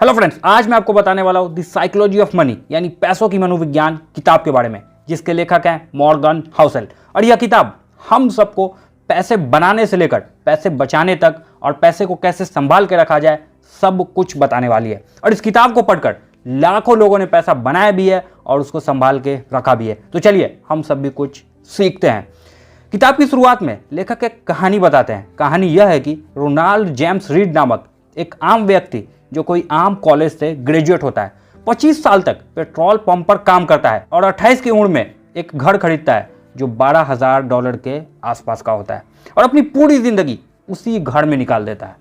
Hello friends, आज मैं आपको बताने वाला हूँ द साइकोलॉजी ऑफ मनी यानी पैसों की मनोविज्ञान किताब के बारे में, जिसके लेखक हैं मॉर्गन हाउसेल। और यह किताब हम सबको पैसे बनाने से लेकर पैसे बचाने तक और पैसे को कैसे संभाल के रखा जाए सब कुछ बताने वाली है। और इस किताब को पढ़कर लाखों लोगों ने पैसा बनाया भी है और उसको संभाल के रखा भी है। तो चलिए हम सब भी कुछ सीखते हैं। किताब की शुरुआत में लेखक एक कहानी बताते हैं। कहानी यह है कि रोनाल्ड जेम्स रीड नामक एक आम व्यक्ति जो कोई आम कॉलेज से ग्रेजुएट होता है, 25 साल तक पेट्रोल पंप पर काम करता है और 28 की उम्र में एक घर खरीदता है जो $12,000 के आसपास का होता है और अपनी पूरी जिंदगी उसी घर में निकाल देता है।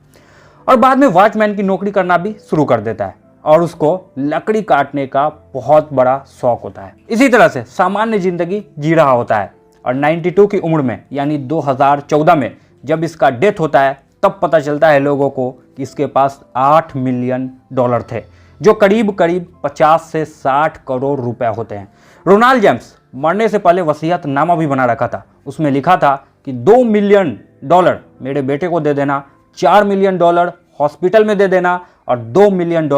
और बाद में वॉचमैन की नौकरी करना भी शुरू कर देता है और उसको लकड़ी काटने का बहुत बड़ा शौक होता है। इसी तरह से सामान्य जिंदगी जी रहा होता है और 92 की उम्र में यानी 2014 में जब इसका डेथ होता है तब पता चलता है लोगों को कि इसके पास $8 मिलियन थे, जो करीब करीब 50 से 60 करोड़ रुपए होते हैं। रोनाल्ड जेम्स मरने से पहले वसीयतनामा भी बना रखा था। उसमें लिखा था कि $2 मिलियन मेरे बेटे को दे देना, $4 मिलियन हॉस्पिटल में दे देना और $2 मिलियन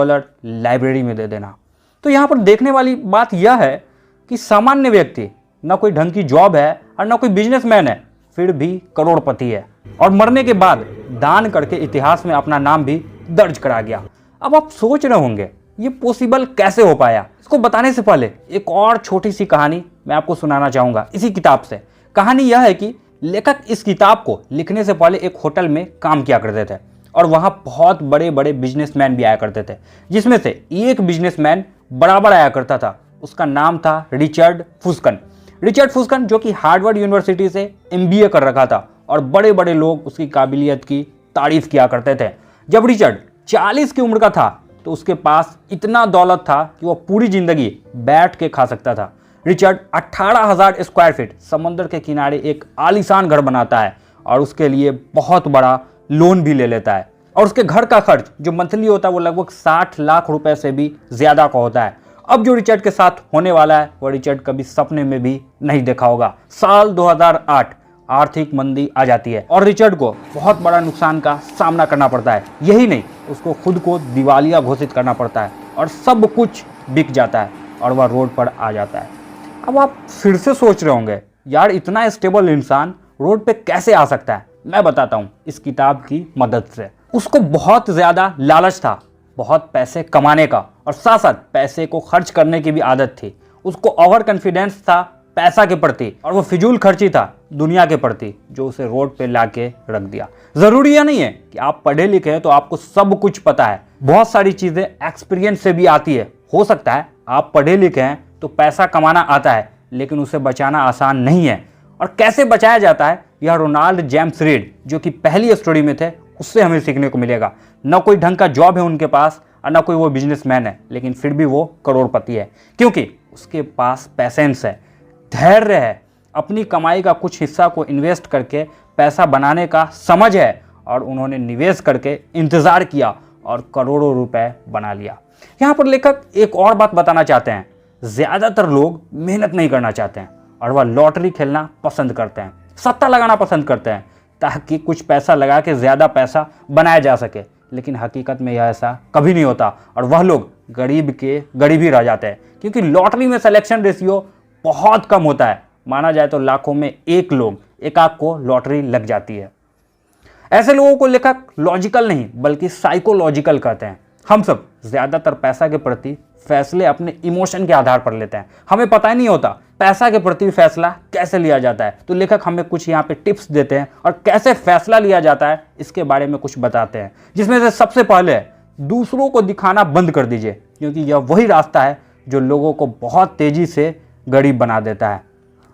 लाइब्रेरी में दे देना। तो यहाँ पर देखने वाली बात यह है कि सामान्य व्यक्ति, न कोई ढंग की जॉब है और न कोई बिजनेसमैन है, फिर भी करोड़पति है और मरने के बाद दान करके इतिहास में अपना नाम भी दर्ज करा गया। अब आप सोच रहे होंगे ये पॉसिबल कैसे हो पाया। इसको बताने से पहले एक और छोटी सी कहानी मैं आपको सुनाना चाहूंगा इसी किताब से। कहानी यह है कि लेखक इस किताब को लिखने से पहले एक होटल में काम किया करते थे और वहां बहुत बड़े बड़े बिजनेसमैन भी आया करते थे, जिसमें से एक बिजनेसमैन बराबर आया करता था। उसका नाम था रिचर्ड फुस्कन, जो कि हार्वर्ड यूनिवर्सिटी से MBA कर रखा था और बड़े बड़े लोग उसकी काबिलियत की तारीफ किया करते थे। जब रिचर्ड 40 की उम्र का था तो उसके पास इतना दौलत था कि वो पूरी जिंदगी बैठ के खा सकता था। रिचर्ड 18,000 स्क्वायर फीट समंदर के किनारे एक आलीशान घर बनाता है और उसके लिए बहुत बड़ा लोन भी ले लेता है और उसके घर का खर्च जो मंथली होता है वो लगभग 60 लाख रुपए से भी ज्यादा का होता है। अब जो रिचर्ड के साथ होने वाला है वो रिचर्ड कभी सपने में भी नहीं देखा होगा। साल 2008 आर्थिक मंदी आ जाती है और रिचर्ड को बहुत बड़ा नुकसान का सामना करना पड़ता है। यही नहीं, उसको खुद को दिवालिया घोषित करना पड़ता है और सब कुछ बिक जाता है और वह रोड पर आ जाता है। अब आप फिर से सोच रहे होंगे, यार इतना स्टेबल इंसान रोड पे कैसे आ सकता है। मैं बताता हूँ इस किताब की मदद से। उसको बहुत ज्यादा लालच था, बहुत पैसे कमाने का और साथ साथ पैसे को खर्च करने की भी आदत थी। उसको ओवर कॉन्फिडेंस था पैसा के प्रति और वो फिजूल खर्ची था दुनिया के प्रति, जो उसे रोड पे लाके रख दिया। जरूरी यह नहीं है कि आप पढ़े लिखे हैं तो आपको सब कुछ पता है। बहुत सारी चीजें एक्सपीरियंस से भी आती है। हो सकता है आप पढ़े लिखे हैं तो पैसा कमाना आता है, लेकिन उसे बचाना आसान नहीं है। और कैसे बचाया जाता है यह रोनाल्ड जेम्स रीड जो कि पहली स्टोरी में थे उससे हमें सीखने को मिलेगा। न कोई ढंग का जॉब है उनके पास और न कोई वो बिजनेसमैन है, लेकिन फिर भी वो करोड़पति है क्योंकि उसके पास पैसेंस है, धैर्य है, अपनी कमाई का कुछ हिस्सा को इन्वेस्ट करके पैसा बनाने का समझ है और उन्होंने निवेश करके इंतजार किया और करोड़ों रुपए बना लिया। यहाँ पर लेखक एक और बात बताना चाहते हैं। ज्यादातर लोग मेहनत नहीं करना चाहते हैं और वह लॉटरी खेलना पसंद करते हैं, सट्टा लगाना पसंद करते हैं ताकि कुछ पैसा लगा के ज्यादा पैसा बनाया जा सके, लेकिन हकीकत में यह ऐसा कभी नहीं होता और वह लोग गरीब के गरीब ही रह जाते हैं क्योंकि लॉटरी में सिलेक्शन रेशियो बहुत कम होता है। माना जाए तो लाखों में एक आध को लॉटरी लग जाती है। ऐसे लोगों को लेखक लॉजिकल नहीं बल्कि साइकोलॉजिकल कहते हैं। हम सब ज्यादातर पैसा के प्रति फैसले अपने इमोशन के आधार पर लेते हैं। हमें पता ही नहीं होता पैसा के प्रति फैसला कैसे लिया जाता है। तो लेखक हमें कुछ यहाँ पे टिप्स देते हैं और कैसे फैसला लिया जाता है इसके बारे में कुछ बताते हैं, जिसमें से सबसे पहले दूसरों को दिखाना बंद कर दीजिए क्योंकि यह वही रास्ता है जो लोगों को बहुत तेजी से गरीब बना देता है।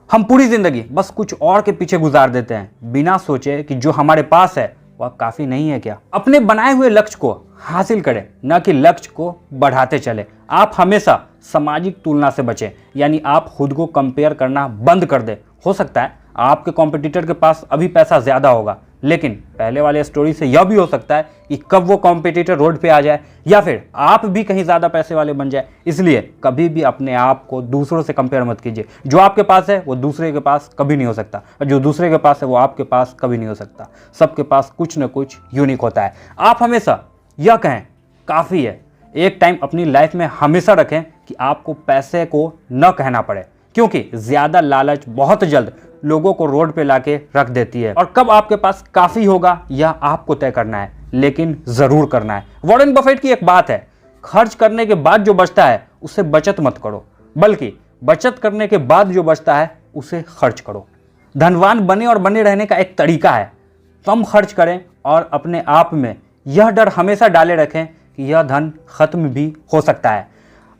हम पूरी जिंदगी बस कुछ और के पीछे गुजार देते हैं बिना सोचे कि जो हमारे पास है वह काफी नहीं है क्या। अपने बनाए हुए लक्ष्य को हासिल करें, न कि लक्ष्य को बढ़ाते चले। आप हमेशा सामाजिक तुलना से बचें, यानी आप खुद को कंपेयर करना बंद कर दें। हो सकता है आपके कॉम्पिटिटर के पास अभी पैसा ज्यादा होगा, लेकिन पहले वाले स्टोरी से यह भी हो सकता है कि कब वो कॉम्पिटिटर रोड पे आ जाए या फिर आप भी कहीं ज्यादा पैसे वाले बन जाए। इसलिए कभी भी अपने आप को दूसरों से कंपेयर मत कीजिए। जो आपके पास है वो दूसरे के पास कभी नहीं हो सकता और जो दूसरे के पास है वो आपके पास कभी नहीं हो सकता। सबके पास कुछ न कुछ यूनिक होता है। आप हमेशा यह कहें काफ़ी है, एक टाइम अपनी लाइफ में हमेशा रखें कि आपको पैसे को न कहना पड़े, क्योंकि ज़्यादा लालच बहुत जल्द लोगों को रोड पे लाके रख देती है। और कब आपके पास काफ़ी होगा यह आपको तय करना है, लेकिन ज़रूर करना है। वॉरेन बफेट की एक बात है, खर्च करने के बाद जो बचता है उसे बचत मत करो, बल्कि बचत करने के बाद जो बचता है उसे खर्च करो। धनवान बने और बने रहने का एक तरीका है, कम खर्च करें और अपने आप में यह डर हमेशा डाले रखें कि यह धन खत्म भी हो सकता है।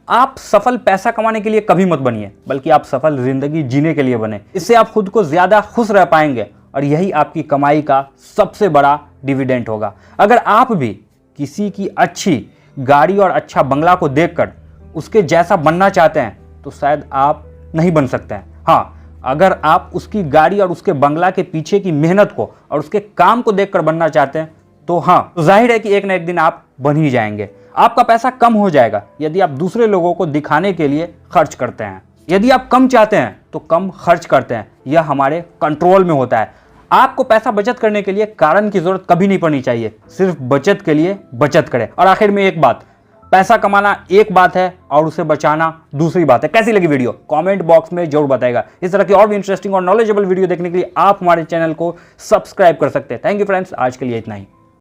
आप सफल पैसा कमाने के लिए कभी मत बनिए, बल्कि आप सफल जिंदगी जीने के लिए बने। इससे आप खुद को ज्यादा खुश रह पाएंगे और यही आपकी कमाई का सबसे बड़ा डिविडेंड होगा। अगर आप भी किसी की अच्छी गाड़ी और अच्छा बंगला को देखकर उसके जैसा बनना चाहते हैं तो शायद आप नहीं बन सकते हैं। हाँ, अगर आप उसकी गाड़ी और उसके बंगला के पीछे की मेहनत को और उसके काम को देखकर बनना चाहते हैं तो हाँ, तो जाहिर है कि एक ना एक दिन आप बन ही जाएंगे। आपका पैसा कम हो जाएगा यदि आप दूसरे लोगों को दिखाने के लिए खर्च करते हैं। यदि आप कम चाहते हैं तो कम खर्च करते हैं, यह हमारे कंट्रोल में होता है। आपको पैसा बचत करने के लिए कारण की जरूरत कभी नहीं पड़नी चाहिए, सिर्फ बचत के लिए बचत करें। और आखिर में एक बात, पैसा कमाना एक बात है और उसे बचाना दूसरी बात है। कैसी लगी वीडियो कमेंट बॉक्स में जरूर बताएगा। इस तरह की और भी इंटरेस्टिंग और नॉलेजेबल वीडियो देखने के लिए आप हमारे चैनल को सब्सक्राइब कर सकते हैं। थैंक यू फ्रेंड्स, आज के लिए इतना ही।